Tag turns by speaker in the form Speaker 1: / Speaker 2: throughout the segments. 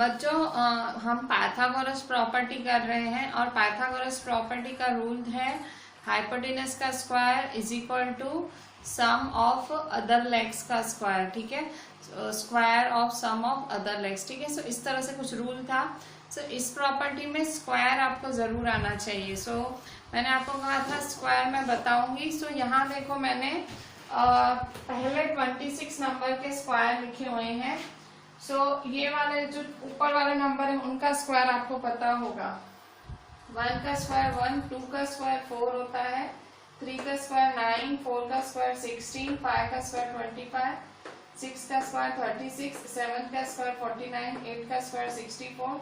Speaker 1: बच्चों हम Pythagoras property कर रहे हैं और पाइथागोरस प्रॉपर्टी का रूल है हाइपोटेनस का square is equal to sum of other legs का स्क्वायर। ठीक है, square of sum of other legs. ठीक है, सो इस तरह से कुछ रूल था। सो इस प्रॉपर्टी में स्क्वायर आपको जरूर आना चाहिए। सो मैंने आपको कहा था स्क्वायर मैं बताऊंगी। सो यहाँ देखो मैंने पहले 26 नंबर के स्क्वायर लिखे हुए हैं। सो ये वाले जो ऊपर वाले नंबर है उनका स्क्वायर आपको पता होगा। 1 का स्क्वायर 1, 2 का स्क्वायर 4 होता है, 3 का स्क्वायर 9, 4 का स्क्वायर 16, 5 का स्क्वायर 25, 6 का स्क्वायर 36, 7 का स्क्वायर 49, 8 का स्क्वायर 64,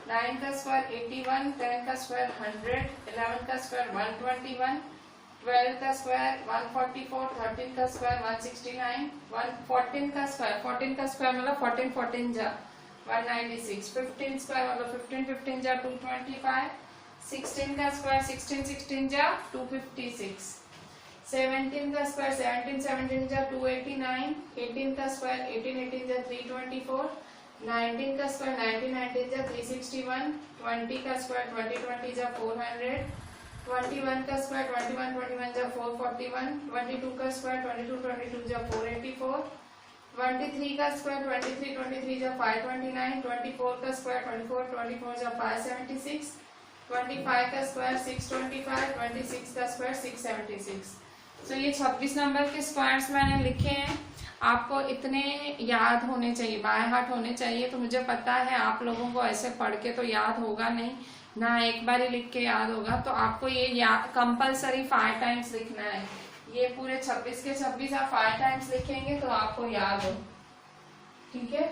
Speaker 1: 9 का स्क्वायर 81, 10 का स्क्वायर 100, 11 का स्क्वायर 121, 12 का स्क्वायर 144, 13 का स्क्वायर 169, 14 का स्क्वायर मतलब 14 14 जा 196, 15 स्क्वायर मतलब 15 15 जा 225, 16 का स्क्वायर 16 16 जा 256, 17 का स्क्वायर 17 17 जा 289, 18 का स्क्वायर 18 18 जा 324, 19 का स्क्वायर 19 19 जा 361, 20 का स्क्वायर 20 20 जा 400, 21 का स्क्वायर 21 21 जा 441, 22 का स्क्वायर 22 22 जा 484, 23 का स्क्वायर 23 23 जा 529, 24 का स्क्वायर 24 24 जा 576, 25 का स्क्वायर 625, 26 का स्क्वायर 676। सो ये 26 नंबर के स्क्वायर्स मैंने लिखे हैं। आपको इतने याद होने चाहिए, बाय हार्ट होने चाहिए। तो मुझे पता है आप लोगों को ऐसे पढ़ के तो याद होगा नहीं ना, एक बार ही लिख के याद होगा। तो आपको ये कंपलसरी 5 टाइम्स लिखना है। ये पूरे 26 के 26 आप 5 टाइम्स लिखेंगे तो आपको याद हो। ठीक है,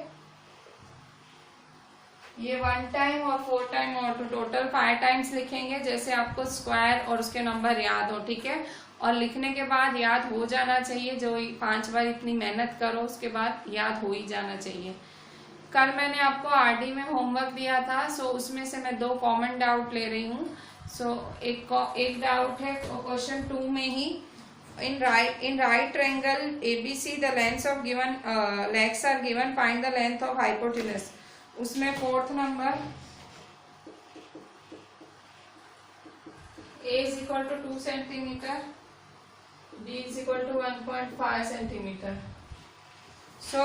Speaker 1: ये 1 टाइम और 4 टाइम और टोटल 5 टाइम्स लिखेंगे, जैसे आपको स्क्वायर और उसके नंबर याद हो। ठीक है, और लिखने के बाद याद हो जाना चाहिए। जो 5 बार इतनी मेहनत करो उसके बाद याद हो ही जाना चाहिए। कल मैंने आपको आरडी में होमवर्क दिया था। सो उसमें से मैं 2 कॉमन डाउट ले रही हूँ। सो एक डाउट है क्वेश्चन 2 में ही, in right triangle ABC the length of given legs are given, find the length of hypotenuse. उसमें 4th number a is equal to 2 centimetre, b is equal to 1.5 centimetre. So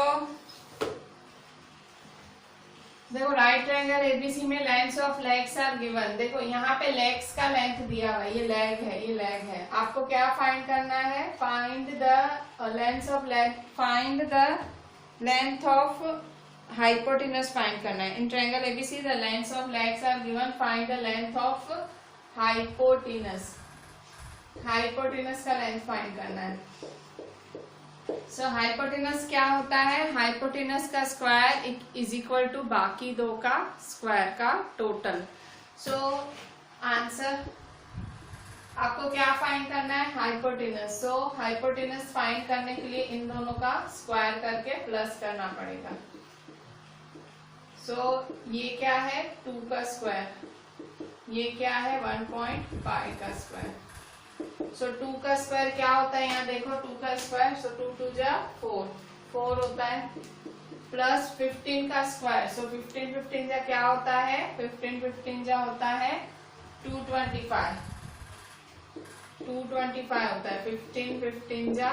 Speaker 1: देखो right triangle ABC में length of legs are given. देखो यहाँ पे legs का length दिया हुआ है, ये लेग है, ये लेग है। आपको क्या फाइंड करना है? Find the length of leg, find the length of hypotenuse find करना है। In triangle ABC the length of legs are given, find the length of hypotenuse. Hypotenuse का लेंथ फाइंड करना है। सो हाइपोटेनस क्या होता है? हाइपोटेनस का स्क्वायर इज इक्वल टू बाकी 2 का स्क्वायर का टोटल। सो आंसर आपको क्या फाइंड करना है? हाइपोटेनस। सो हाइपोटेनस फाइंड करने के लिए इन दोनों का स्क्वायर करके प्लस करना पड़ेगा। सो ये क्या है? 2 का स्क्वायर, ये क्या है? 1.5 का स्क्वायर। सो 2 का स्क्वायर क्या होता है? यहाँ देखो 2 का स्क्वायर, सो 2 2 जा 4 होता है, प्लस 15 का स्क्वायर। सो 15 15 जा क्या होता है? 15 15 जा होता है 225 होता है। 15 15 जा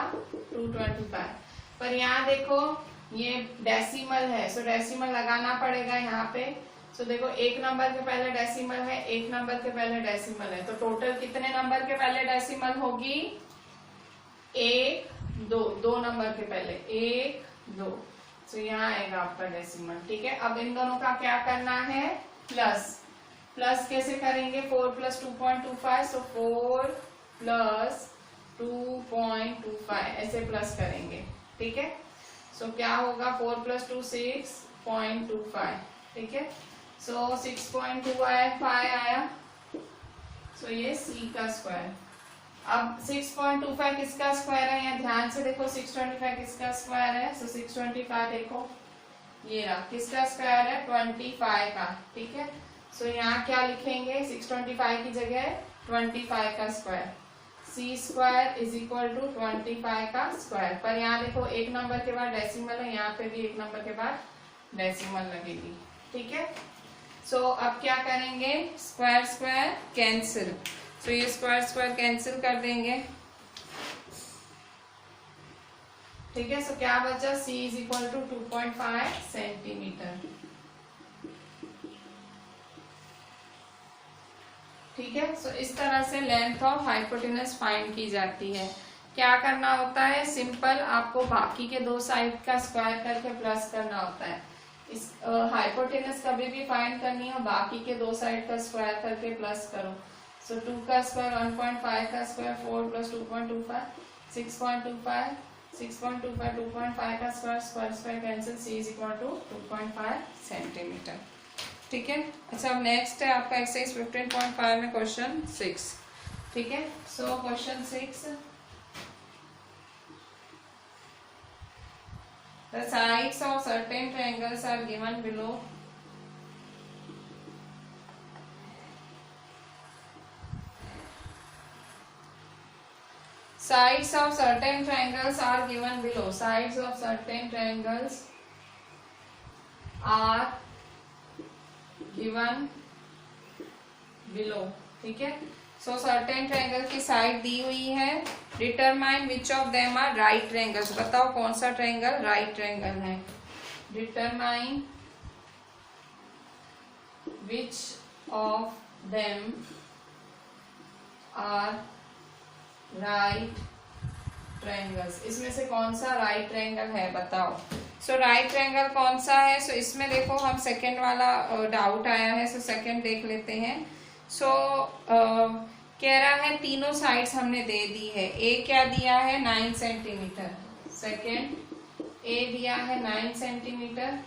Speaker 1: 225। पर यहाँ देखो ये डेसिमल है, सो डेसिमल लगाना पड़ेगा यहाँ पे। सो देखो 1 नंबर के पहले डेसिमल है, 1 नंबर के पहले डेसिमल है, तो टोटल कितने नंबर के पहले डेसिमल होगी? 1 2, 2 नंबर के पहले 1 2। सो यहाँ आएगा आपका डेसिमल। ठीक है, अब इन दोनों का क्या करना है? प्लस कैसे करेंगे? 4 + 2.25, सो 4 + 2.25 ऐसे प्लस करेंगे। ठीक है, सो क्या होगा? 4 + 2 6.25। ठीक है, सो 6.2 आया, 5 आया। सो ये c का स्क्वायर। अब 6.25 किसका स्क्वायर है? यहाँ ध्यान से देखो 625 किसका स्क्वायर है? सो 625 देखो ये रहा, किसका स्क्वायर है? 25 का। ठीक है, सो यहाँ क्या लिखेंगे? 625 की जगह 25 का square. c square is equal to 25 का स्क्वायर। पर यहाँ देखो 1 नंबर के बाद डेसिमल है, यहाँ पे भी 1 नंबर के बाद डेसिमल लगेगी। ठीक है। सो अब क्या करेंगे, स्क्वायर स्क्वायर कैंसिल, सो ये स्क्वायर स्क्वायर कैंसिल कर देंगे, ठीक है। सो क्या बचा, c is equal to 2.5 centimetre, ठीक है। सो इस तरह से लेंथ ऑफ हाइपोटेनस फाइंड की जाती है। क्या करना होता है, सिंपल आपको बाकी के दो साइड का स्क्वायर करके प्लस करना होता है। इस हाइपोटेनस कभी भी फाइंड करनी हो, बाकी के दो साइड का स्क्वायर करके प्लस करो। सो 2 का स्क्वायर 1.5 का स्क्वायर 4 प्लस 2.25 6.25 6.25 2.5 का square, square square cancel, c is equal to 2.5 centimetre, ठीक है। अच्छा, अब नेक्स्ट है आपका एक्सरसाइज 15.5 में क्वेश्चन 6, ठीक है। So question 6, the sides of certain triangles are given below. Sides of certain triangles are given below. Sides of certain triangles are given below, ठीक है। सो सर्टेन ट्रायंगल की साइड दी हुई है, determine which of them are right triangles, बताओ कौन सा triangle right triangle है। Determine which of them are right triangles, इसमें से कौन सा राइट ट्रायंगल है बताओ। सो राइट ट्रायंगल कौन सा है, सो इसमें देखो हम सेकंड वाला डाउट आया है, सो सेकंड देख लेते हैं। सो कह रहा है तीनों साइड्स हमने दे दी है, ए क्या दिया है 9 सेंटीमीटर, सेकंड ए दिया है 9 सेंटीमीटर,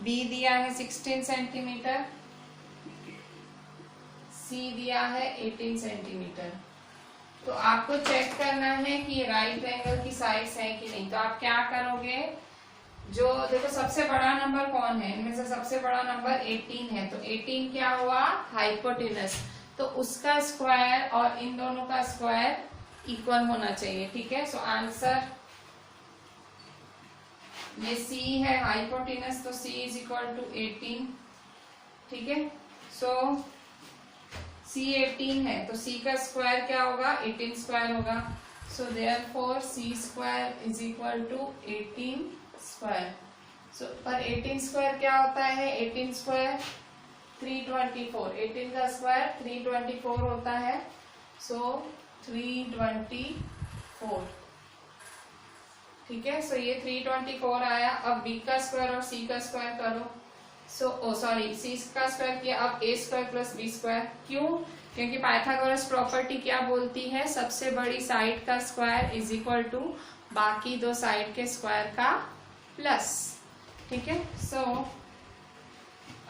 Speaker 1: बी दिया है 16 सेंटीमीटर, सी दिया है 18 सेंटीमीटर। तो आपको चेक करना है कि ये राइट ट्रायंगल की साइड्स है कि नहीं। तो आप क्या करोगे, जो देखो सबसे बड़ा नंबर कौन है, इनमें से सबसे बड़ा नंबर 18 है, तो 18 क्या हुआ हाइपोटेनस, तो उसका स्क्वायर और इन दोनों का स्क्वायर इक्वल होना चाहिए, ठीक है। सो आंसर ये C है हाइपोटेनस, तो C इज इक्वल टू 18, ठीक है। सो C 18 है, तो C का स्क्वायर क्या होगा 18 स्क्वायर होगा। So therefore C square is equal to 18 square. So पर 18 स्क्वायर क्या होता है, 18 स्क्वायर 324, 18 का स्क्वायर 324 होता है। सो 324, ठीक है। सो ये 324 आया। अब B का स्क्वायर और C का स्क्वायर करो। C का स्क्वायर किया, अब a square plus b square, क्यों, क्योंकि पाइथागोरस प्रॉपर्टी क्या बोलती है, सबसे बड़ी साइड का स्क्वायर इज इक्वल टू बाकी दो साइड के स्क्वायर का प्लस, ठीक है। सो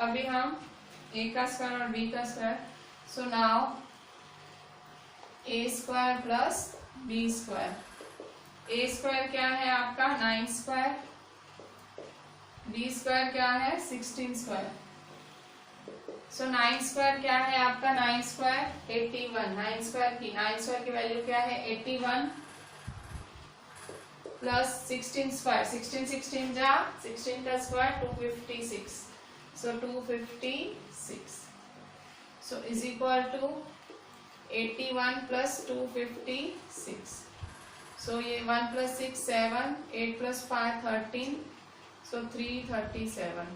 Speaker 1: अभी हम a का स्क्वायर और b का square, so now a square plus b square, a square क्या है आपका 9 स्क्वायर, b स्क्वायर क्या है 16 स्क्वायर। सो 9 स्क्वायर क्या है आपका 9 स्क्वायर 81, 9 स्क्वायर की वैल्यू क्या है 81 प्लस 16 स्क्वायर, 16 जा 16 का square 256, so 256, so is equal to 81 plus 256, so ये 1 प्लस 6 7, 8 प्लस 5 13, सो 337।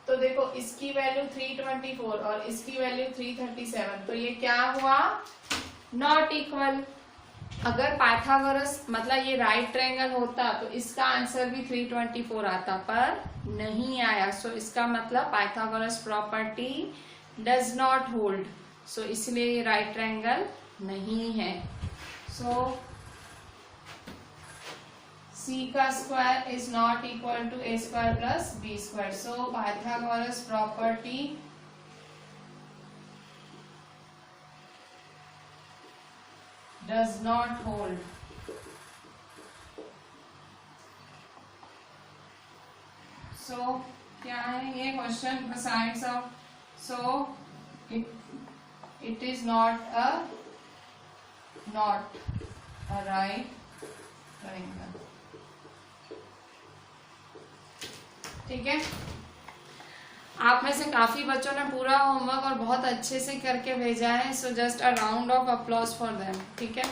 Speaker 1: तो देखो इसकी वैल्यू 324 और इसकी वैल्यू 337, तो ये क्या हुआ नॉट इक्वल। अगर पाइथागोरस मतलब ये राइट ट्रायंगल होता तो इसका आंसर भी 324 आता, पर नहीं आया। सो इसका मतलब Pythagoras property does not hold, so इसलिए ये राइट ट्रायंगल नहीं है। सो C का square is not equal to a square plus b square. So Pythagoras property does not hold. So क्या है ये question sides of, so it is not a right triangle, ठीक है, आप में से काफी बच्चों ने पूरा होमवर्क और बहुत अच्छे से करके भेजा है, so just a round of applause for them. ठीक है,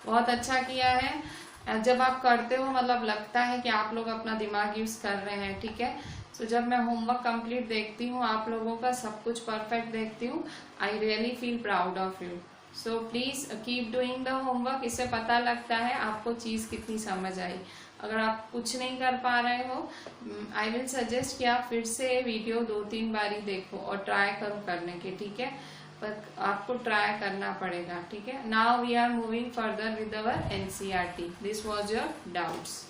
Speaker 1: बहुत अच्छा किया है। जब आप करते हो मतलब लगता है कि आप लोग अपना दिमाग यूज कर रहे हैं। ठीक है, सो जब मैं होमवर्क कंप्लीट देखती हूँ आप लोगों का, सब कुछ परफेक्ट देखती हूँ, I really feel proud of you. So please keep doing the homework. इससे पता लगता है आपको चीज कितनी समझ आई। अगर आप कुछ नहीं कर पा रहे हो, आई विल सजेस्ट कि आप फिर से वीडियो 2-3 बारी देखो और ट्राई करो करने के। ठीक है, पर आपको ट्राई करना पड़ेगा। ठीक है, now we are moving further with our NCERT. This was your doubts.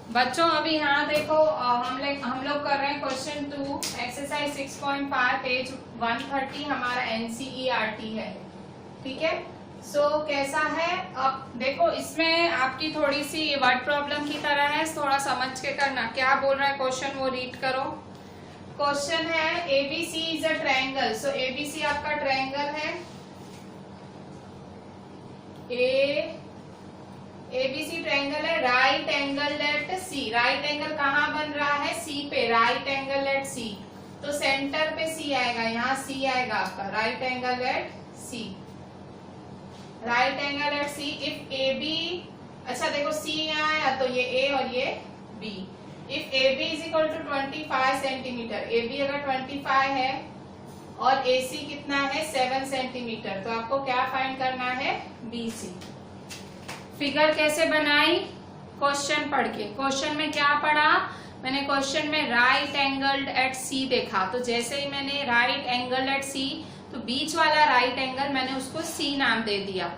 Speaker 1: बच्चों अभी यहाँ देखो, हम लोग कर रहे हैं क्वेश्चन 2 एक्सरसाइज 6.5 पेज 130 हमारा एनसीईआरटी है। ठीक है, सो कैसा है अब देखो, इसमें आपकी थोड़ी सी वर्ड प्रॉब्लम की तरह है, थोड़ा समझ के करना। क्या बोल रहा है क्वेश्चन वो रीड करो। क्वेश्चन है ABC is a triangle. So ABC आपका ट्रायंगल है, एबीसी ट्रायंगल है, right angle at C. Right angle कहाँ बन रहा है? सी पे, राइट एंगल एट सी। तो सेंटर पे सी आएगा, यहाँ सी आएगा आपका, right angle at C. Right angle at C if A B, अच्छा देखो सी यहाँ आया तो ये ए और ये B. If A B is equal to 25 centimetre, A B अगर 25 है और ए सी कितना है 7 सेंटीमीटर, तो आपको क्या फाइंड करना है? B C. फिगर कैसे बनाई? क्वेश्चन पढ़ के। क्वेश्चन में क्या पढ़ा मैंने? क्वेश्चन में राइट एंगल एट सी देखा, तो जैसे ही मैंने राइट एंगल एट सी, तो बीच वाला राइट एंगल मैंने उसको सी नाम दे दिया।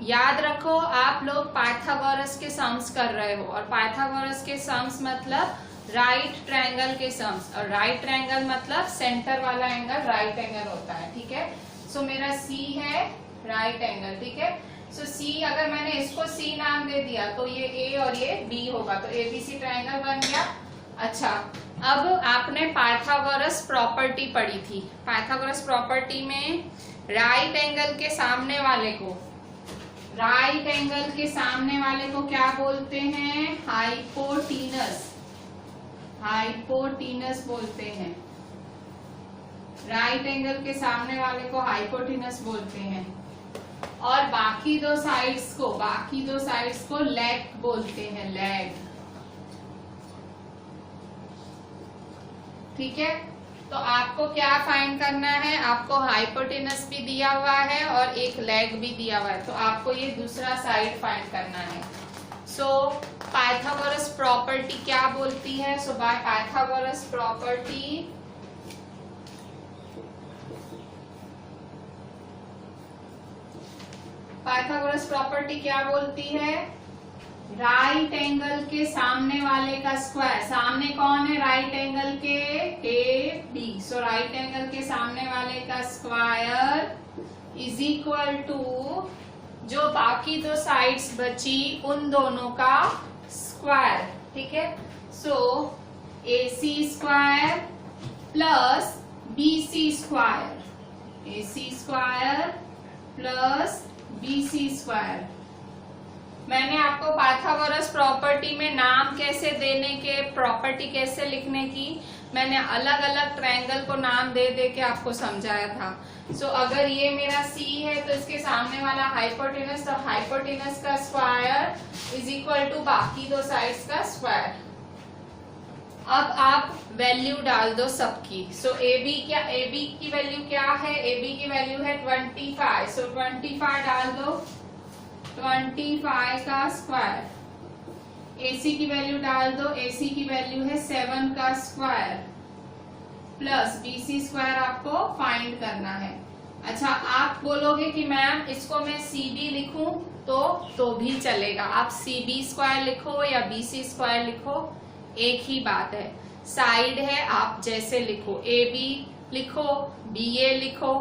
Speaker 1: याद रखो आप लोग पाइथागोरस के सम्स कर रहे हो, और पाइथागोरस के सम्स मतलब राइट ट्रायंगल के सम्स, और राइट ट्रायंगल मतलब सेंटर वाला एंगल राइट एंगल होता है। ठीक है, सो मेरा सी है राइट एंगल। ठीक है, सो सी अगर मैंने इसको सी नाम दे दिया तो ये ए और ये बी होगा, तो एबीसी ट्रायंगल बन गया। अच्छा, अब आपने पाइथागोरस प्रॉपर्टी पढ़ी थी। पाइथागोरस प्रॉपर्टी में राइट एंगल के सामने वाले को, राइट एंगल के सामने वाले को क्या बोलते हैं? हाइपोटीनस। हाइपोटीनस बोलते हैं। राइट एंगल के सामने वाले को हाइपोटीनस बोलते हैं, और बाकी दो साइड्स को लेग बोलते हैं, लेग। ठीक है, तो आपको क्या फाइंड करना है? आपको हाइपोटेनस भी दिया हुआ है और एक लेग भी दिया हुआ है, तो आपको ये दूसरा साइड फाइंड करना है। सो पाइथागोरस प्रॉपर्टी क्या बोलती है? So by Pythagoras property Pythagoras property क्या बोलती है? राइट एंगल के सामने वाले का स्क्वायर। सामने कौन है राइट एंगल के? A B. So right angle के सामने वाले का स्क्वायर इज इक्वल टू जो बाकी दो साइड्स बची उन दोनों का स्क्वायर। ठीक है, so A C square plus B C square, A C square plus BC square. मैंने आपको पाइथागोरस प्रॉपर्टी में नाम कैसे देने के, प्रॉपर्टी कैसे लिखने की, मैंने अलग अलग ट्रायंगल को नाम दे दे के आपको समझाया था। सो अगर ये मेरा C है तो इसके सामने वाला हाइपोटेनस, तो हाइपोटेनस का स्क्वायर इज इक्वल टू बाकी दो साइड्स का स्क्वायर। अब आप वैल्यू डाल दो सबकी। सो AB की वैल्यू क्या है? AB की वैल्यू है 25। सो 25 डाल दो, 25 का स्क्वायर। AC की वैल्यू डाल दो, AC की वैल्यू है 7 का स्क्वायर प्लस BC स्क्वायर आपको फाइंड करना है। अच्छा, आप बोलोगे कि मैम इसको मैं CB लिखूं तो भी चलेगा। आप CB स्क्वायर लिखो या BC स्क्वायर लिखो, एक ही बात है। साइड है आप जैसे लिखो, ए बी लिखो, बी ए लिखो,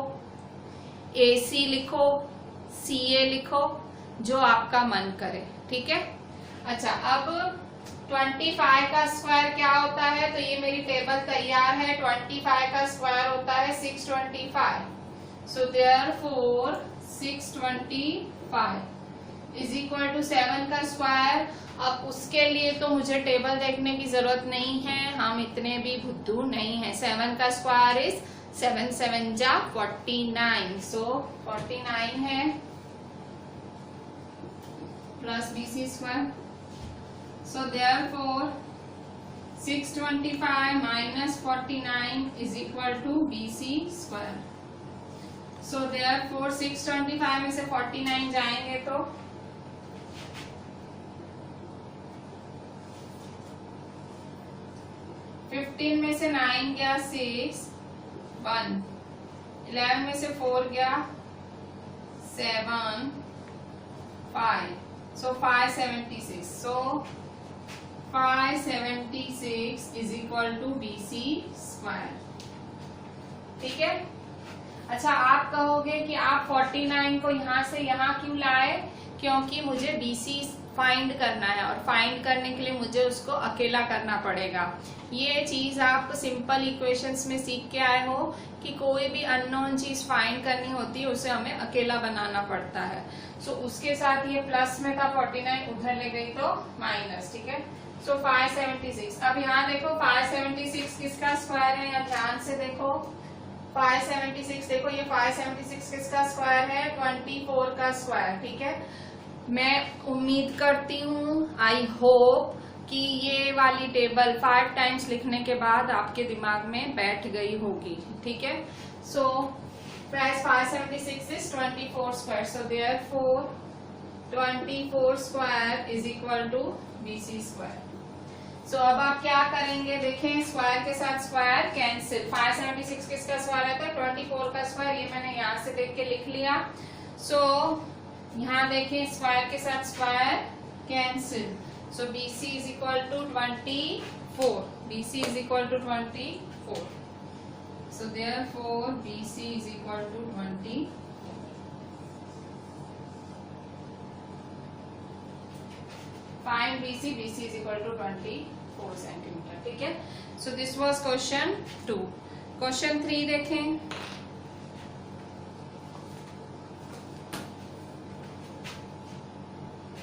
Speaker 1: ए सी लिखो, सी ए लिखो, जो आपका मन करे, ठीक है। अच्छा, अब 25 का स्क्वायर क्या होता है, तो ये मेरी टेबल तैयार है। 25 का स्क्वायर होता है 625, so therefore 625 is equal to 7 का स्क्वायर। अब उसके लिए तो मुझे टेबल देखने की जरूरत नहीं है, हम इतने भी बुद्धू नहीं है। 7 का स्क्वायर इज 7 7 जा 49, सो 49 है plus BC square. So therefore 625 minus 49 is equal to BC square. So therefore 625 में से 49 जाएंगे तो 15 में से 9 गया 6 1, 11 में से 4 गया 7 5, so 576. So 576 is equal to BC square, ठीक है। अच्छा, आप कहोगे कि आप 49 को यहाँ से यहाँ क्यों लाए, क्योंकि मुझे BC फाइंड करना है और फाइंड करने के लिए मुझे उसको अकेला करना पड़ेगा। ये चीज आप सिंपल इक्वेशंस में सीख के आए हो कि कोई भी अननोन चीज फाइंड करनी होती है उसे हमें अकेला बनाना पड़ता है। सो उसके साथ ये प्लस में था 49, उधर ले गई तो माइनस, ठीक है। सो 576। अब यहाँ देखो 576 किसका स्क्वायर है, या ध्यान से देखो 576, देखो ये 576 किसका स्क्वायर है, 24 का स्क्वायर, ठीक है। मैं उम्मीद करती हूँ, आई होप कि ये वाली टेबल 5 टाइम्स लिखने के बाद आपके दिमाग में बैठ गई होगी, ठीक है। सो 576 is 24 square, so therefore 24 square is equal to BC square. सो अब आप क्या करेंगे, देखें स्क्वायर के साथ स्क्वायर कैंसिल। 576 किसका स्क्वायर आता है, 24 का स्क्वायर, ये मैंने यहाँ से देख के लिख लिया। सो यहाँ देखें स्क्वायर के साथ square cancel, so BC is equal to 24, BC is equal to 24, so therefore BC is equal to 20। Find BC, BC is equal to 24 centimetre, ठीक है। So this was question 2। Question 3 देखें।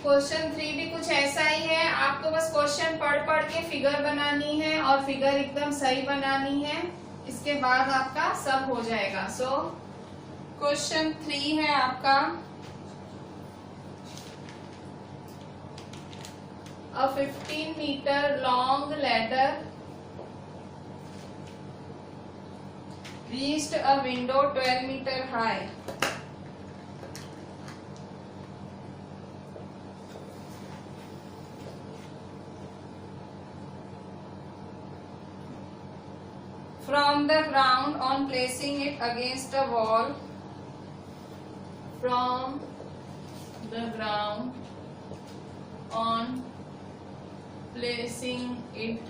Speaker 1: क्वेश्चन 3 भी कुछ ऐसा ही है, आपको बस क्वेश्चन पढ़ पढ़ के फिगर बनानी है और फिगर एकदम सही बनानी है, इसके बाद आपका सब हो जाएगा। सो क्वेश्चन 3 है आपका, a 15 meter long ladder reached a window 12 meter high. From the ground, on placing it against a wall, from the ground on placing it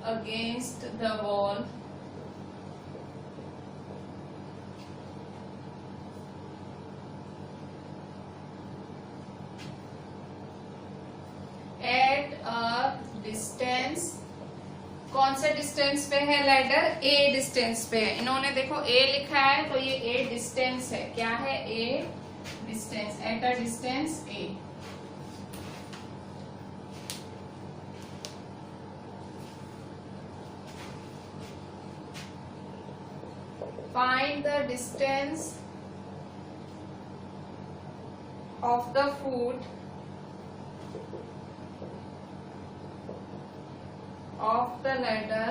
Speaker 1: against the wall, at a distance, कौन से distance पे है ladder, A distance पे है। इन्होंने देखो A लिखा है तो ये A डिस्टेंस है, क्या है, A distance, eight a distance A। Find the distance of the foot of the ladder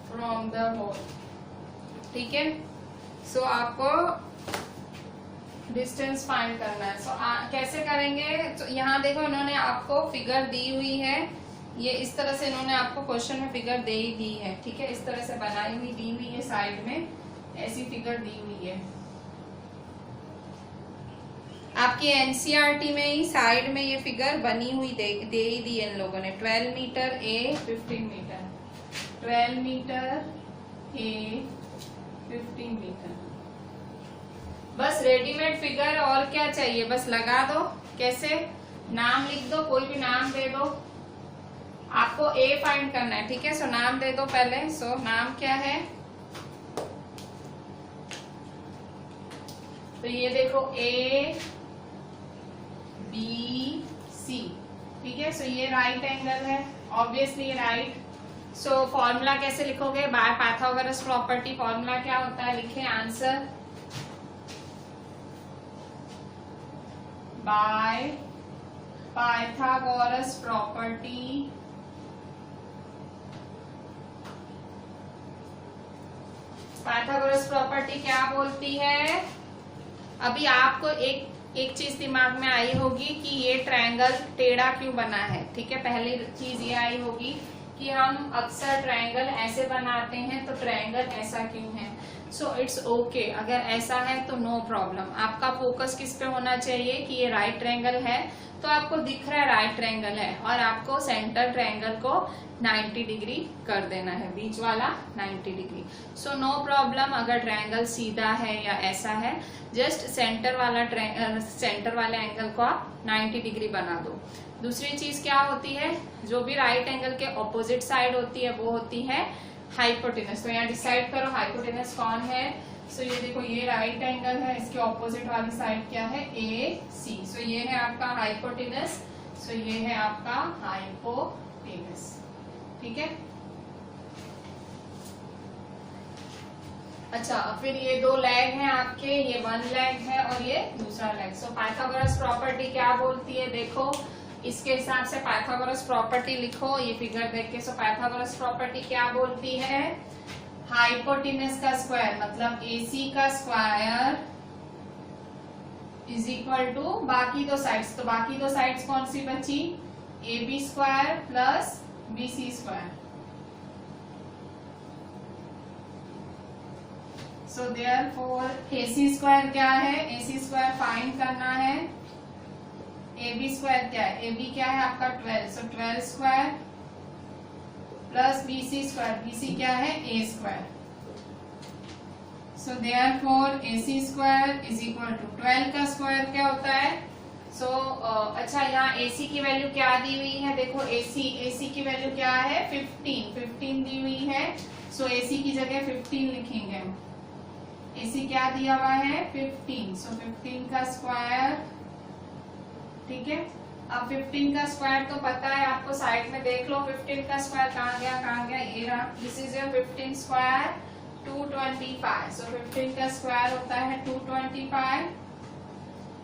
Speaker 1: from the wall, ठीक है। सो आपको डिस्टेंस फाइंड करना है। सो कैसे करेंगे, तो यहाँ देखो इन्होंने आपको फिगर दी हुई है, ये इस तरह से इन्होंने आपको क्वेश्चन में फिगर दे ही दी है, ठीक है। इस तरह से बनाई हुई दी हुई है, साइड में ऐसी फिगर दी हुई है। आपकी एनसीईआरटी में ही साइड में ये फिगर बनी हुई दे ही दी इन लोगों ने। 12 मीटर ए 15 मीटर, 12 मीटर ए 15 मीटर। बस रेडीमेड फिगर, और क्या चाहिए, बस लगा दो। कैसे, नाम लिख दो, कोई भी नाम दे दो। आपको ए फाइंड करना है, ठीक है। सो नाम दे दो पहले। सो नाम क्या है, तो ये देखो ए बी सी, ठीक है। सो ये राइट एंगल है, ऑब्वियसली राइट। सो फॉर्मूला कैसे लिखोगे, बाय पाइथागोरस प्रॉपर्टी। फॉर्मूला क्या होता है, लिखे answer by Pythagoras property. Pythagoras property क्या बोलती है, अभी आपको एक चीज दिमाग में आई होगी कि ये ट्रायंगल टेढ़ा क्यों बना है, ठीक है। पहली चीज ये आई होगी कि हम अक्सर ट्रायंगल ऐसे बनाते हैं, तो ट्रायंगल ऐसा क्यों है। सो इट्स ओके, अगर ऐसा है तो नो प्रॉब्लम। आपका फोकस किस पे होना चाहिए कि ये राइट ट्रायंगल है, तो आपको दिख रहा है राइट ट्रायंगल है, और आपको सेंटर ट्रायंगल को 90 डिग्री कर देना है, बीच वाला 90 डिग्री। सो नो प्रॉब्लम अगर ट्रायंगल सीधा है या ऐसा है, जस्ट सेंटर वाले एंगल को आप 90 डिग्री बना दो। दूसरी चीज क्या होती है, जो भी राइट एंगल के ऑपोजिट साइड होती है वो होती है हाइपोटेनस। तो यहाँ डिसाइड करो हाइपोटेनस कौन है। सो ये देखो, ये राइट एंगल है, इसके ऑपोजिट वाली साइड क्या है, ए सी। सो ये है आपका हाइपोटेनस, सो ये है आपका हाइपोटेनस, ठीक है। अच्छा, फिर ये दो लेग हैं आपके, ये वन लेग है और ये दूसरा लेग। सो पाइथागोरस प्रॉपर्टी क्या बोलती है, देखो इसके हिसाब से पाइथागोरस प्रॉपर्टी लिखो ये फिगर देख के। सो पाइथागोरस प्रॉपर्टी क्या बोलती है, हाइपोटेनस का स्क्वायर मतलब AC का स्क्वायर इज इक्वल टू बाकी दो साइड्स। तो बाकी दो साइड्स कौन सी बची, AB square plus BC square. So therefore AC square क्या है, AC स्क्वायर फाइंड करना है। AB स्क्वायर क्या है, AB क्या है आपका 12, सो 12 square plus BC square, BC क्या है A square. So therefore AC square is equal to 12 का स्क्वायर क्या होता है। सो अच्छा, यहाँ AC की वैल्यू क्या दी हुई है, देखो AC की वैल्यू क्या है 15 दी हुई है। सो AC की जगह 15 लिखेंगे हम। AC क्या दिया हुआ है 15, सो 15 का स्क्वायर, ठीक है। अब 15 का स्क्वायर तो पता है आपको, साइड में देख लो 15 का स्क्वायर कहाँ गया, ये रहा। This is your 15 square 225। सो 15 का स्क्वायर होता है 225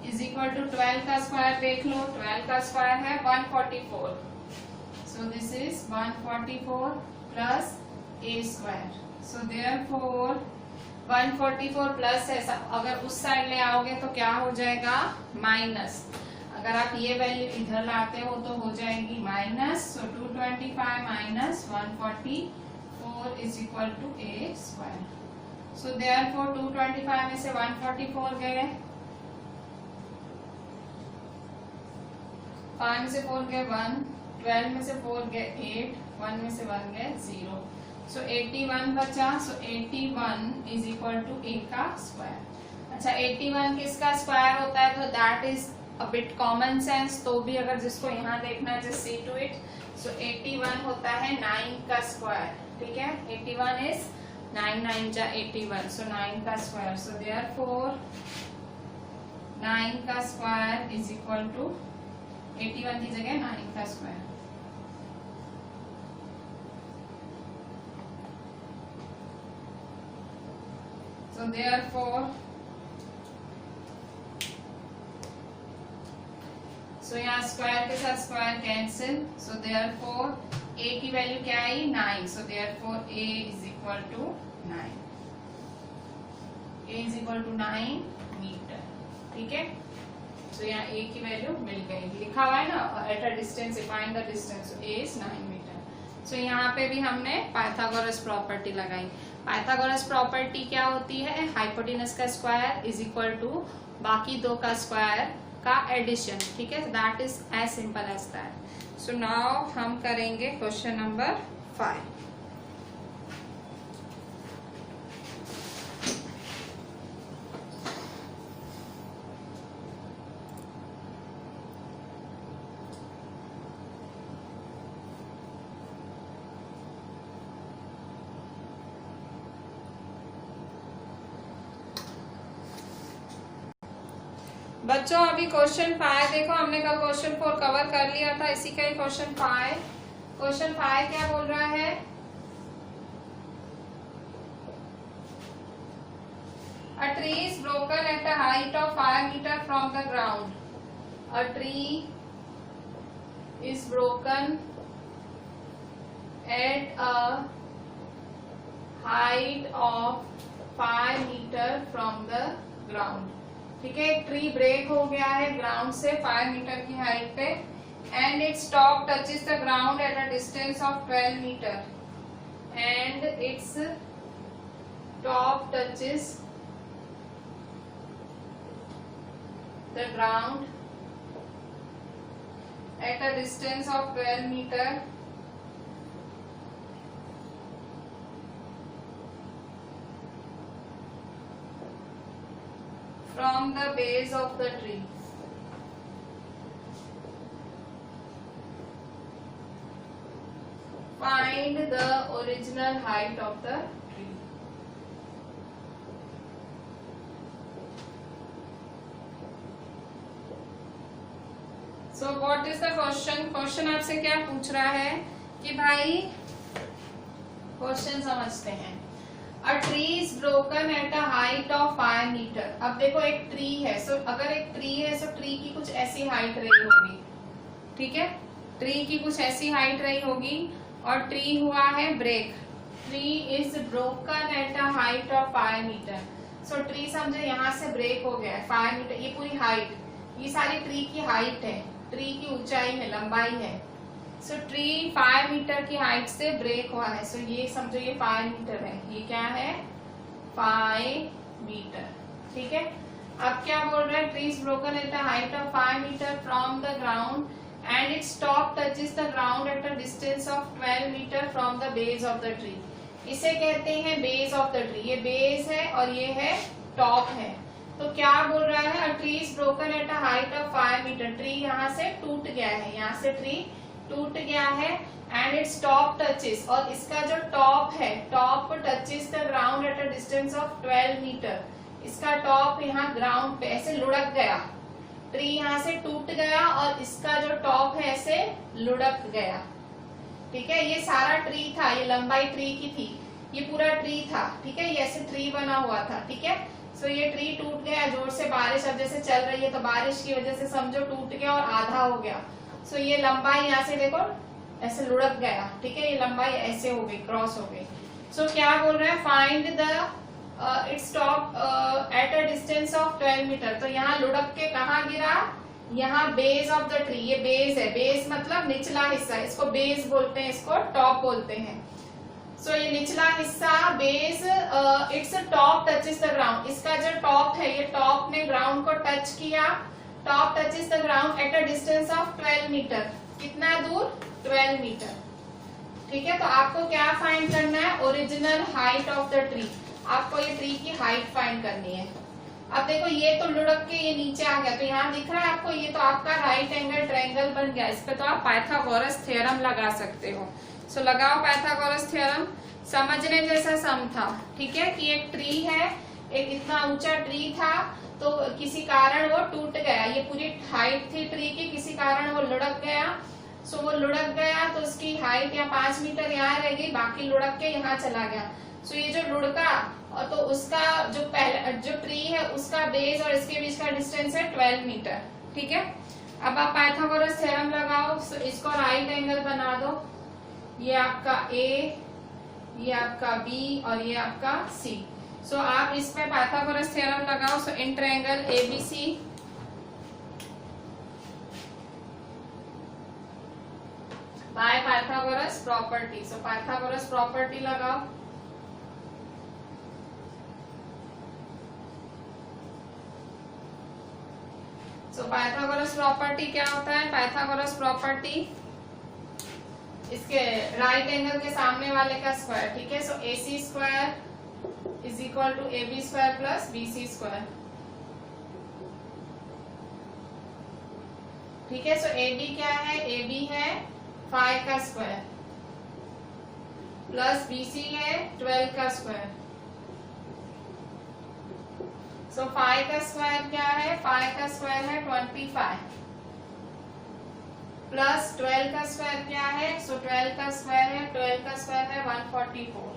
Speaker 1: इज इक्वल टू 12 का स्क्वायर देख लो, 12 का स्क्वायर है 144। सो this is 144 plus A square. So therefore 144 plus है, अगर उस साइड ले आओगे तो क्या हो जाएगा माइनस। अगर आप ये वैल्यू इधर लाते हो तो हो जाएगी minus. So 225 minus 144 is equal to A square. So therefore 225 में से 144 गए, 5 में से 4 गए 1, 12 में से 4 गए 8, 1 में से 1 गए 0। सो 81 बचा। सो 81 इज इक्वल टू A का स्क्वायर। अच्छा, 81 किसका स्क्वायर होता है, तो that is a bit common sense, तो भी अगर जिसको यहाँ देखना है जस्ट सी टू इट। सो 81 होता है 9 का स्क्वायर, ठीक है। 81 इज 9 9 जा 81, सो 9 का स्क्वायर। सो देयरफॉर 9 का स्क्वायर इज इक्वल टू 81 की जगह 9 का स्क्वायर। सो देयरफॉर सो यहाँ स्क्वायर के साथ square cancel. So therefore A की वैल्यू क्या आई 9। So therefore A is equal to 9, A is equal to 9 metre, ठीक है। सो यहाँ A की वैल्यू मिल गई, लिखा हुआ है ना at a distance find the distance. So A is 9 metre. So यहाँ पे भी हमने पाइथागोरस प्रॉपर्टी लगाई। पाइथागोरस प्रॉपर्टी क्या होती है, हाइपोटेनस का स्क्वायर इज इक्वल टू बाकी दो का स्क्वायर का एडिशन, ठीक है, that is as simple as that. So now हम करेंगे क्वेश्चन नंबर 5। बच्चों अभी क्वेश्चन 5 देखो, हमने कल क्वेश्चन 4 कवर कर लिया था, इसी का ही क्वेश्चन 5। क्वेश्चन 5 क्या बोल रहा है? A tree is broken at a height of 5 meters from the ground. A tree is broken at a height of 5 meters from the ground. ठीक है, एक ट्री ब्रेक हो गया है ग्राउंड से 5 मीटर की हाइट पे, and its top touches the ground at a distance of 12 metre, and its top touches the ground at a distance of 12 metre from the base of the tree. Find the original height of the tree. So what is the question? Question आपसे क्या पूछ रहा है कि भाई, question समझते हैं। A tree is broken at a height of 5 meter. अब देखो एक ट्री है, सो अगर एक ट्री है सो ट्री की कुछ ऐसी हाइट रही होगी, ठीक है, ट्री की कुछ ऐसी हाइट रही होगी, और ट्री हुआ है break. Tree is broken at a height of 5 metre. So tree समझो यहाँ से ब्रेक हो गया है 5 मीटर, ये पूरी हाइट, ये सारी ट्री की हाइट है, ट्री की ऊंचाई है, लंबाई है। सो ट्री 5 मीटर की हाइट से ब्रेक हुआ है, सो ये समझो ये 5 मीटर है, ये क्या है 5 मीटर, ठीक है। अब क्या बोल रहा है? Tree is broken at a height of 5 metre from the ground and its top touches the ground at a distance of 12 metre from the base of the tree. इसे कहते हैं बेस ऑफ द ट्री, ये base है और ये है top है। तो क्या बोल रहा है? A tree is broken at a height of 5 metre. Tree यहाँ से टूट गया है, यहाँ से ट्री टूट गया है, एंड इट्स टॉप टचेस, और इसका जो टॉप है, top touches the ground at a distance of 12 metre. इसका टॉप यहाँ ग्राउंड पे ऐसे लुढ़क गया, ट्री यहाँ से टूट गया और इसका जो टॉप है ऐसे लुढ़क गया, ठीक है। ये सारा ट्री था, ये लंबाई ट्री की थी, ये पूरा ट्री था, ठीक है, ये ऐसे ट्री बना हुआ था, ठीक है। सो ये ट्री टूट गया, जोर से बारिश अब जैसे चल रही है तो बारिश की वजह से समझो टूट गया और आधा हो गया। सो ये लंबाई यहाँ से देखो ऐसे लुढ़क गया, ठीक है, ये लंबाई ऐसे हो गई, क्रॉस हो गई। सो क्या बोल रहा है? Find the its top at a distance of 12 metre. तो यहाँ लुढ़क के कहाँ गिरा? यहाँ बेस ऑफ द ट्री, ये बेस है, बेस मतलब निचला हिस्सा, इसको बेस बोलते हैं, इसको टॉप बोलते हैं। सो ये निचला हिस्सा base, it's top touches the ground, इसका जो टॉप है, ये टॉप ने ग्राउंड को टच किया। Top touches the ground at a distance of 12 metre. कितना दूर? 12 मीटर, ठीक है। तो आपको क्या फाइंड करना है? Original height of the tree. आपको ये ट्री की हाइट फाइंड करनी है। अब देखो ये तो लुढ़क के ये नीचे आ गया, तो यहाँ दिख रहा है आपको, ये तो आपका राइट एंगल ट्रायंगल बन गया। इस पे तो आप पाइथागोरस थ्योरम लगा सकते हो। सो लगाओ पाइथागोरस थ्योरम। समझने जैसा सम था, ठीक है, कि एक ट्री है, एक इतना ऊंचा ट्री था, तो किसी कारण वो टूट गया, ये पूरी हाइट थी ट्री की, किसी कारण वो लुढ़क गया। सो वो लुढ़क गया तो उसकी हाइट यहाँ 5 मीटर यहाँ रह गई, बाकी लुढ़क के यहाँ चला गया। सो ये जो लुढ़का, और तो उसका जो पहला जो ट्री है उसका बेस और इसके बीच का डिस्टेंस है 12 मीटर, ठीक है। अब आप पाइथागोरस थ्योरम लगाओ। सो इसको राइट एंगल बना दो, ये आपका ए, ये आपका बी और ये आपका सी। सो आप इसमें पाइथागोरस थ्योरम लगाओ। So in triangle ABC by Pythagoras property. So Pythagoras property लगाओ। सो पाइथागोरस प्रॉपर्टी क्या होता है? पाइथागोरस प्रॉपर्टी इसके राइट एंगल के सामने वाले का स्क्वायर, ठीक है। So AC square is equal to AB square plus BC square, ठीक है। सो AB क्या है? AB है 5 का स्क्वायर प्लस BC है 12 का स्क्वायर। सो 5 का स्क्वायर क्या है? 5 का स्क्वायर है 25 प्लस 12 का स्क्वायर क्या है? सो 12 का स्क्वायर है 144।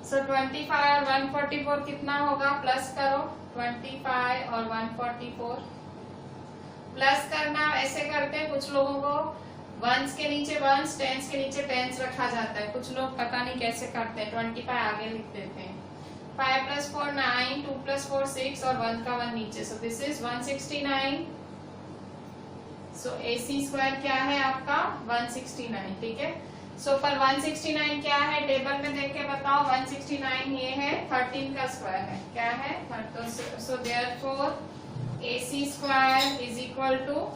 Speaker 1: सो 25 और 144 कितना होगा? प्लस करो 25 और 144। प्लस करना ऐसे करते हैं, कुछ लोगों को वंस के नीचे वंस, टेंस के नीचे टेंस रखा जाता है, कुछ लोग पता नहीं कैसे करते हैं, 25 आगे लिख देते हैं। 5 + 4 9, 2 + 4 6 और 1 का 1 नीचे। सो this is 169। So AC square क्या है आपका? 169, ठीक है। सो पर 169 क्या है? टेबल में देख के बताओ। 169 ये है 13 का स्क्वायर है, क्या है? So therefore AC square is equal to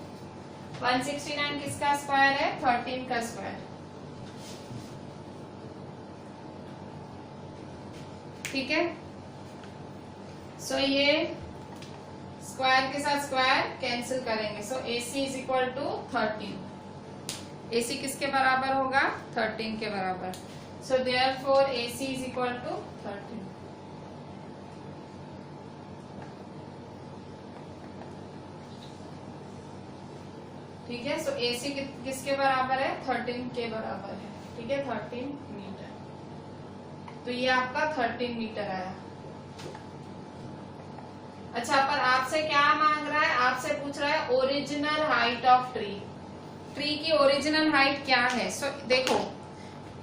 Speaker 1: 169 किसका स्क्वायर है? 13 का स्क्वायर, ठीक है। सो ये स्क्वायर के साथ स्क्वायर कैंसिल करेंगे। So AC is equal to 13। AC किसके बराबर होगा? 13 के बराबर। So therefore AC is equal to 13। ठीक है। सो AC किसके बराबर है? 13 के बराबर है, ठीक है। 13 मीटर। तो ये आपका 13 मीटर आया। अच्छा, पर आपसे क्या मांग रहा है? आपसे पूछ रहा है original height of tree. Tree की ओरिजिनल हाइट क्या है? सो देखो,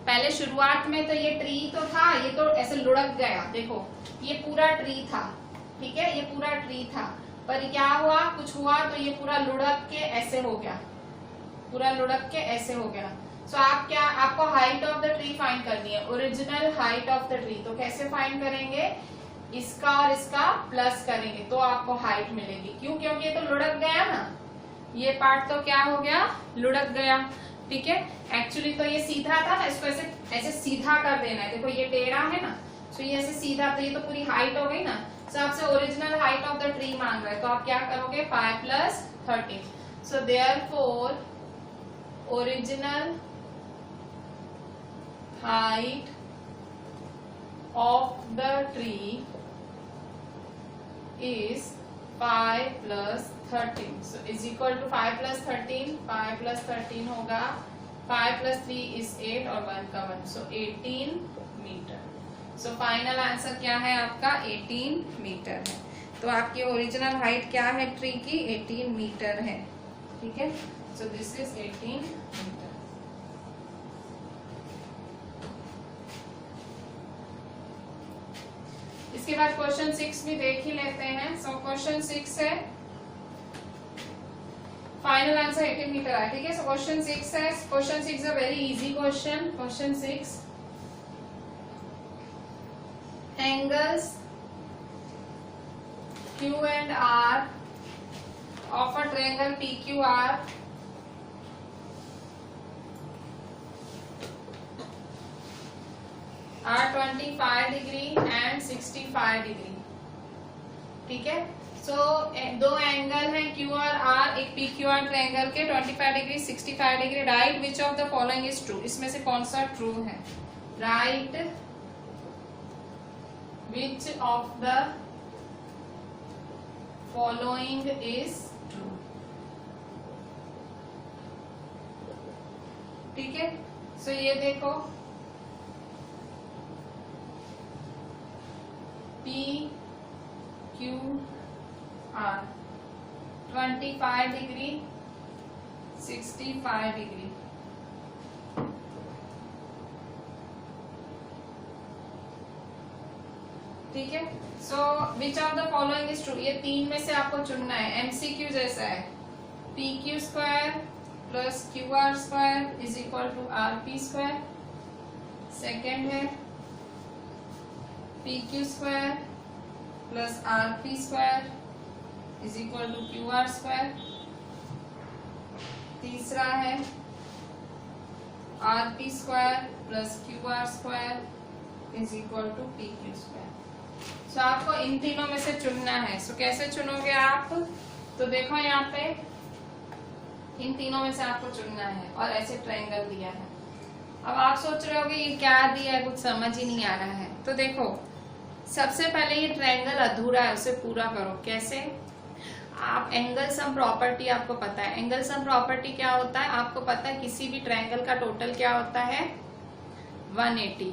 Speaker 1: पहले शुरुआत में तो ये ट्री तो था, ये तो ऐसे लुढ़क गया। देखो ये पूरा ट्री था, ठीक है, ये पूरा ट्री था, पर क्या हुआ? कुछ हुआ तो ये पूरा लुढ़क के ऐसे हो गया, पूरा लुढ़क के ऐसे हो गया। सो आप क्या, आपको height of the tree find करनी है, original height of the tree. तो कैसे फाइंड करेंगे? इसका और इसका प्लस करेंगे तो आपको हाइट मिलेगी। क्यों? क्योंकि ये तो लुढ़क गया ना, ये पार्ट तो क्या हो गया? लुढ़क गया, ठीक है। एक्चुअली तो ये सीधा था ना, इसको ऐसे ऐसे सीधा कर देना है। देखो ये टेढ़ा है ना, सो ये ऐसे सीधा, तो ये तो पूरी हाइट हो गई ना। सो आपसे original height of the tree मांग रहा है, तो आप क्या करोगे? 5 + 13। So therefore original height of the tree is 5 + 13. So is equal to 5 + 13. 5 + 13 होगा 5 + 3 is 8 और 1 का 1, so 18 मीटर। सो फाइनल आंसर क्या है आपका? 18 मीटर है। तो आपकी ओरिजिनल हाइट क्या है ट्री की? 18 मीटर है, ठीक है। So this is 18 metre. इसके बाद क्वेश्चन 6 भी देख ही लेते हैं। सो क्वेश्चन 6 है, फाइनल आंसर 18 मीटर है, ठीक है। सो क्वेश्चन 6 है, question 6 a very easy question. Question 6, angles Q and R of a triangle PQR are 25 degree and 65 degree, ठीक है। सो दो एंगल हैं Q और R, एक PQR ट्रायंगल के 25 degree 65 degree. Right which of the following is true? इसमें से कौन सा ट्रू है? Right which of the following is true, ठीक है। सो ये देखो PQR 25 डिग्री 65 डिग्री, ठीक है। So which of the following is true? ये तीन में से आपको चुनना है, MCQ जैसा है। PQ² + QR² is equal to RP²। Second है PQ² plus R P square is equal to Q R square. तीसरा है R P square plus Q R square is equal to P Q square. So आपको इन तीनों में से चुनना है। सो कैसे चुनोगे आप? तो देखो यहाँ पे इन तीनों में से आपको चुनना है और ऐसे ट्रायंगल दिया है। अब आप सोच रहे होगे ये क्या दिया है, कुछ समझ ही नहीं आ रहा है। तो देखो सबसे पहले ये ट्रायंगल अधूरा है, उसे पूरा करो। कैसे? आप एंगल सम प्रॉपर्टी आपको पता है। एंगल सम प्रॉपर्टी क्या होता है आपको पता है? किसी भी ट्रायंगल का टोटल क्या होता है? 180।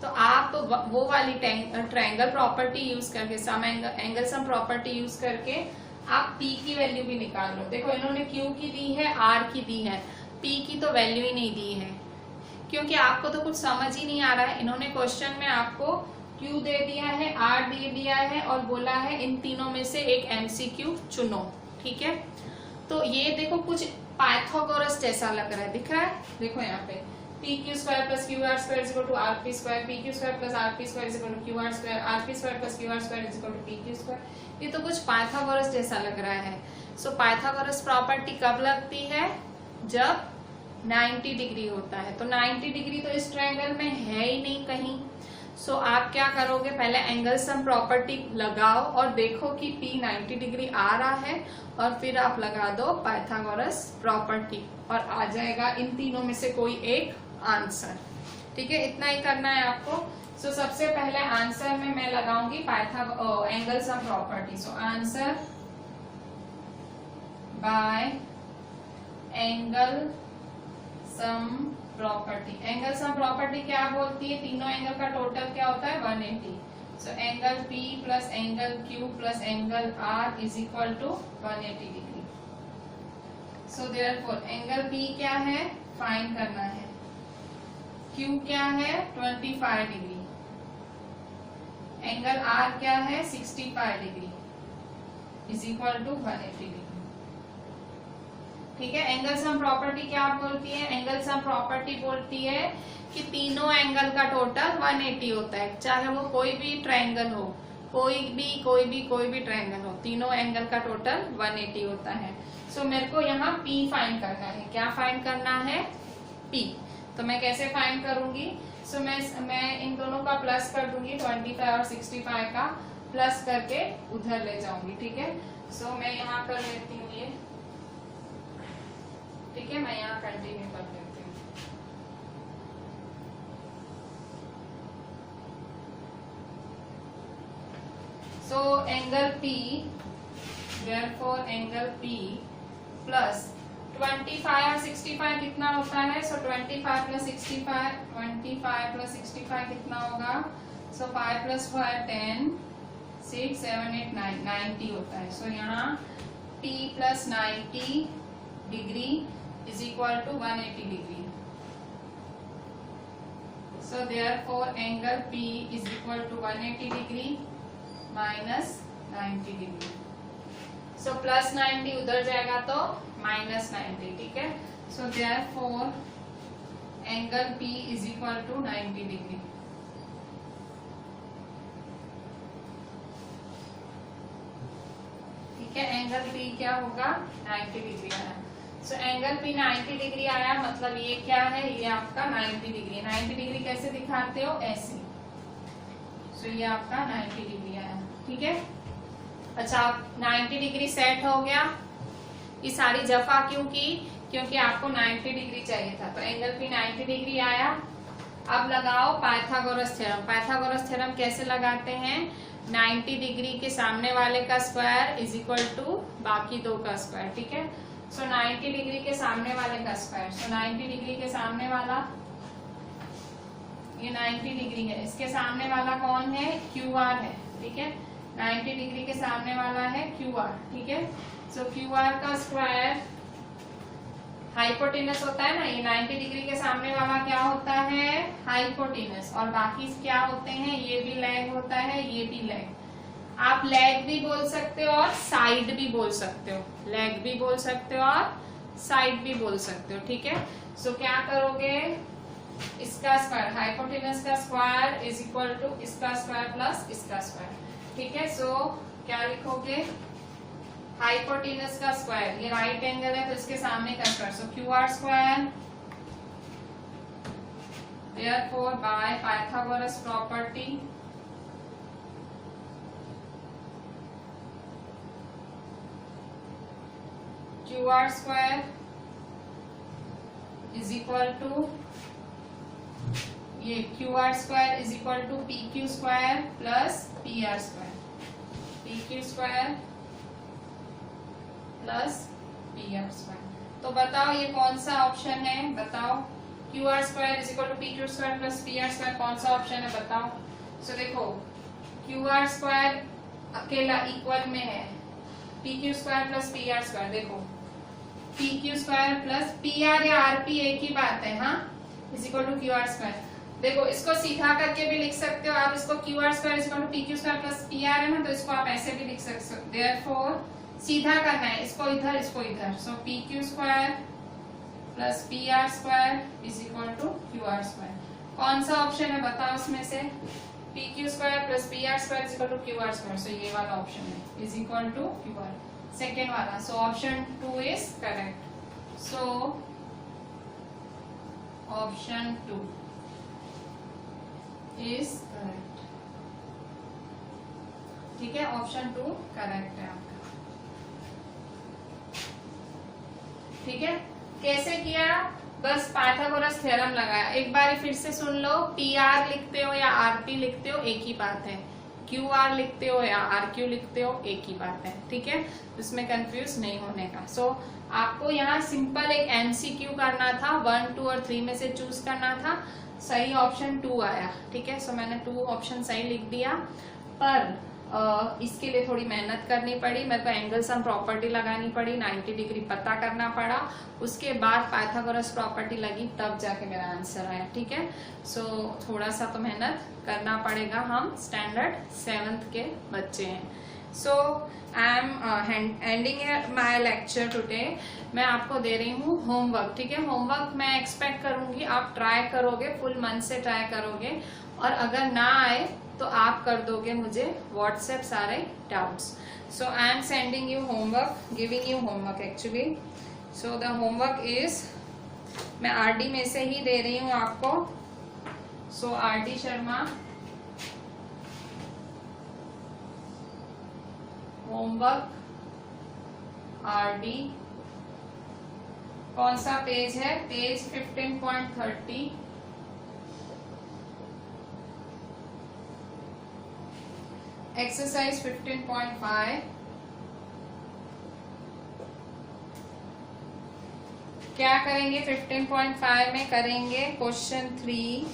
Speaker 1: तो आप वो वाली ट्रायंगल प्रॉपर्टी यूज करके, sum angle sum property use करके आप P की वैल्यू भी निकाल लो। देखो इन्होंने Q की दी है, R की दी है, P की तो वैल्यू ही नहीं दी है, क्योंकि आपको तो कुछ समझ ही नहीं आ रहा है। इन्होंने क्वेश्चन में आपको Q दे दिया है, R दे दिया है और बोला है इन तीनों में से एक MCQ चुनो। ठीक है, तो ये देखो कुछ पाइथागोरस जैसा लग रहा है, दिख रहा है? देखो यहाँ पे P Q square plus Q R square is equal to R P square, P Q square plus R P square is equal to Q R square, R P square plus Q R square is equal to P Q square. ये तो कुछ Pythagoras जैसा लग रहा है। सो Pythagoras property कब लगती है? जब 90 डिग्री होता है। तो 90 डिग्री तो इस ट्रायंगल में है ही नहीं कहीं। सो आप क्या करोगे? पहले एंगल सम प्रॉपर्टी लगाओ और देखो कि P 90 डिग्री आ रहा है और फिर आप लगा दो पाइथागोरस प्रॉपर्टी और आ जाएगा इन तीनों में से कोई एक आंसर। ठीक है, इतना ही करना है आपको। सो सबसे पहले आंसर में मैं लगाऊंगी angle sum property. So answer by angle sum property. Angle sum property क्या बोलती है? तीनों एंगल का टोटल क्या होता है? 180। So angle P plus angle Q plus angle R is equal to 180 degree. So therefore angle P क्या है? फाइंड करना है। Q क्या है? 25 डिग्री। एंगल R क्या है? 65 degree is equal to 180 degree. ठीक है, एंगल सम प्रॉपर्टी क्या बोलती है? एंगल सम प्रॉपर्टी बोलती है कि तीनों एंगल का टोटल 180 होता है, चाहे वो कोई भी ट्रायंगल हो, कोई भी ट्रायंगल हो, तीनों एंगल का टोटल 180 होता है। सो मेरे को यहाँ P फाइंड करना है। क्या फाइंड करना है? P। तो मैं कैसे फाइंड करूंगी? सो मैं इन दोनों का प्लस कर दूंगी, 25 और 65 का प्लस करके उधर ले जाऊंगी। ठीक है, सो मैं यहाँ कर लेती हूँ ये। ठीक है, मैं यहाँ कंटिन्यू कर लेती हूँ। सो angle P, therefore angle P plus 25 और 65 कितना होता है? सो 25 प्लस 65, 25 प्लस 65 कितना होगा? सो 5 प्लस 5 10, 6 7 8 9 90 होता है। सो यहाँ P plus 90 degree is equal to 180 degree. So therefore angle P is equal to 180 degree minus 90 degree. So plus 90 उधर जाएगा तो minus 90। ठीक है, so therefore angle P is equal to 90 degree. ठीक है, एंगल P क्या होगा? 90 डिग्री आया। सो एंगल P 90 डिग्री आया, मतलब ये क्या है? ये आपका 90 डिग्री। 90 डिग्री कैसे दिखाते हो? ऐसे। सो ये आपका 90 डिग्री आया। ठीक है, अच्छा 90 डिग्री सेट हो गया। ये सारी जफा क्यों की? क्योंकि आपको 90 डिग्री चाहिए था। तो एंगल P 90 डिग्री आया। अब लगाओ पाइथागोरस थ्योरम। पाइथागोरस थ्योरम कैसे लगाते हैं? 90 डिग्री के सामने वाले का स्क्वायर इज इक्वल टू बाकी दो का स्क्वायर। ठीक है, सो 90 डिग्री के सामने वाले का स्क्वायर। सो 90 डिग्री के सामने वाला, ये 90 डिग्री है, इसके सामने वाला कौन है? QR है। ठीक है, 90 डिग्री के सामने वाला है QR। ठीक है, सो QR का स्क्वायर हाइपोटेनस होता है ना, ये 90 डिग्री के सामने वाला क्या होता है? हाइपोटेनस। और बाकी क्या होते हैं? ये भी लैग होता है, ये भी लैग। आप लैग भी बोल सकते हो और साइड भी बोल सकते हो। लैग भी बोल सकते हो और साइड भी बोल सकते हो। ठीक है, सो क्या करोगे? इसका स्क्वायर, हाइपोटेनस का स्क्वायर इज इक्वल टू इसका स्क्वायर प्लस इसका स्क्वायर। ठीक है। सो क्या लिखोगे, हाइपोटेनस का स्क्वायर, ये राइट एंगल है तो इसके सामने का square, so Q R square, therefore by Pythagoras property QR square is equal to, ये QR square is equal to PQ square plus PR square, PQ square plus PR square। तो बताओ ये कौन सा ऑप्शन है, बताओ। QR square is equal to PQ square plus PR square कौन सा ऑप्शन है बताओ। सो देखो QR square अकेला इक्वल में है, PQ square plus PR square, देखो PQ square plus PR या RP एक ही बात है, हाँ, is equal to QR square। देखो इसको सीधा करके भी लिख सकते हो आप, इसको QR square is equal to PQ square plus PR है ना, तो इसको आप ऐसे भी लिख सकते हो। Therefore सीधा करना है, इसको इधर इसको इधर, so PQ square plus PR square is equal to QR square. कौन सा ऑप्शन है बताओ इसमें से, PQ square plus PR square is equal to QR square, so ये वाला ऑप्शन है, is equal to QR, second वाला। So option 2 is correct, so option 2 is correct, ठीक है, ऑप्शन 2 करेक्ट है आपका, ठीक है। कैसे किया, बस पाइथागोरस थ्योरम लगाया। एक बार फिर से सुन लो, PR लिखते हो या RP लिखते हो एक ही बात है, QR लिखते हो या RQ लिखते हो एक ही बात है, ठीक है, इसमें कंफ्यूज नहीं होने का। सो आपको यहाँ सिंपल एक MCQ करना था, 1, 2 और 3 में से चूज करना था, सही ऑप्शन 2 आया, ठीक है। सो मैंने 2 ऑप्शन सही लिख दिया, पर इसके लिए थोड़ी मेहनत करनी पड़ी, मेरे को एंगल सम प्रॉपर्टी लगानी पड़ी, 90 डिग्री पता करना पड़ा, उसके बाद पाइथागोरस प्रॉपर्टी लगी, तब जाके मेरा आंसर आया, ठीक है। सो थोड़ा सा तो मेहनत करना पड़ेगा, हम स्टैंडर्ड 7th के बच्चे हैं। So I am ending my lecture today. मैं आपको दे रही हूँ होमवर्क, ठीक है। होमवर्क मैं एक्सपेक्ट करूंगी आप ट्राई करोगे, फुल मन से ट्राई करोगे, और अगर ना आए तो आप कर दोगे मुझे व्हाट्सएप सारे doubts. So I am sending you homework, giving you homework actually. So the homework is, मैं RD में से ही दे रही हूँ आपको। सो RD शर्मा, होमवर्क RD, कौन सा पेज है, पेज 15.30, एक्सरसाइज 15.5। क्या करेंगे 15.5 में, करेंगे क्वेश्चन 3,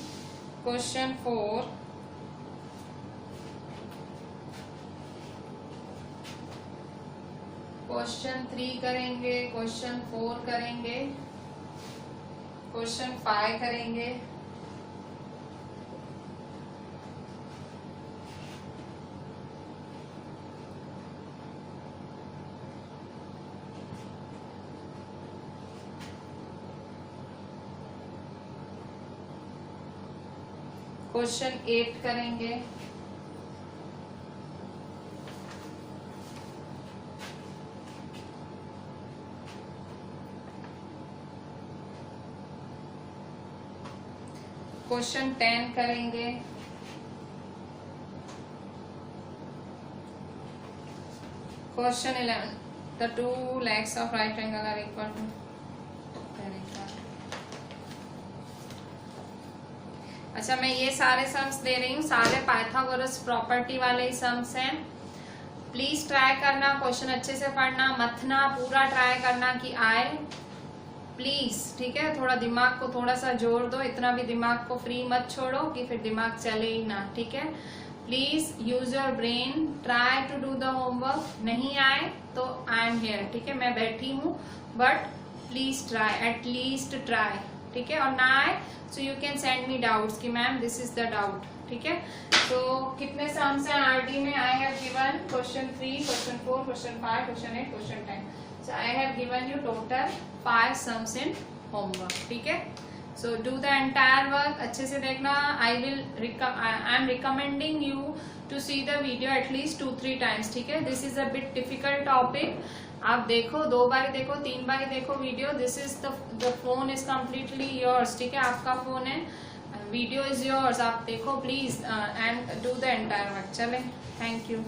Speaker 1: क्वेश्चन 4, क्वेश्चन 3 करेंगे, क्वेश्चन 4 करेंगे, क्वेश्चन 5 करेंगे, क्वेश्चन 8 करेंगे, क्वेश्चन 10 करेंगे, question 11, the 2 legs of right triangle are equal to, अच्छा मैं ये सारे सम्स दे रही हूँ, सारे पाइथागोरस प्रॉपर्टी वाले ही सम्स हैं। प्लीज ट्राई करना, क्वेश्चन अच्छे से पढ़ना, मथना, पूरा ट्राई करना कि आए, प्लीज, ठीक है। थोड़ा दिमाग को थोड़ा सा जोर दो, इतना भी दिमाग को फ्री मत छोड़ो कि फिर दिमाग चले ही ना, ठीक है। Please use your brain, try to do the homework. नहीं आए तो आई एम हियर, ठीक है, मैं बैठी हूँ, but please try, at least try, ठीक है। और ना आए so you can send me doubts कि ma'am this is the doubt, ठीक है। तो कितने सम्स हैं RD में, I have given question 3, question 4, question 5, question 8, question 10। So I have given you total 5 sums in homework, ठीक है। So do the entire work, अच्छे से देखना। I am recommending you to see the video at least 2-3 times, ठीक है। This is a bit difficult topic, आप देखो, 2 बार देखो, 3 बार देखो video. This is the phone is completely yours, ठीक है, आपका फोन है, वीडियो इज योर्स, आप देखो please and do the entire work. चले, थैंक यू।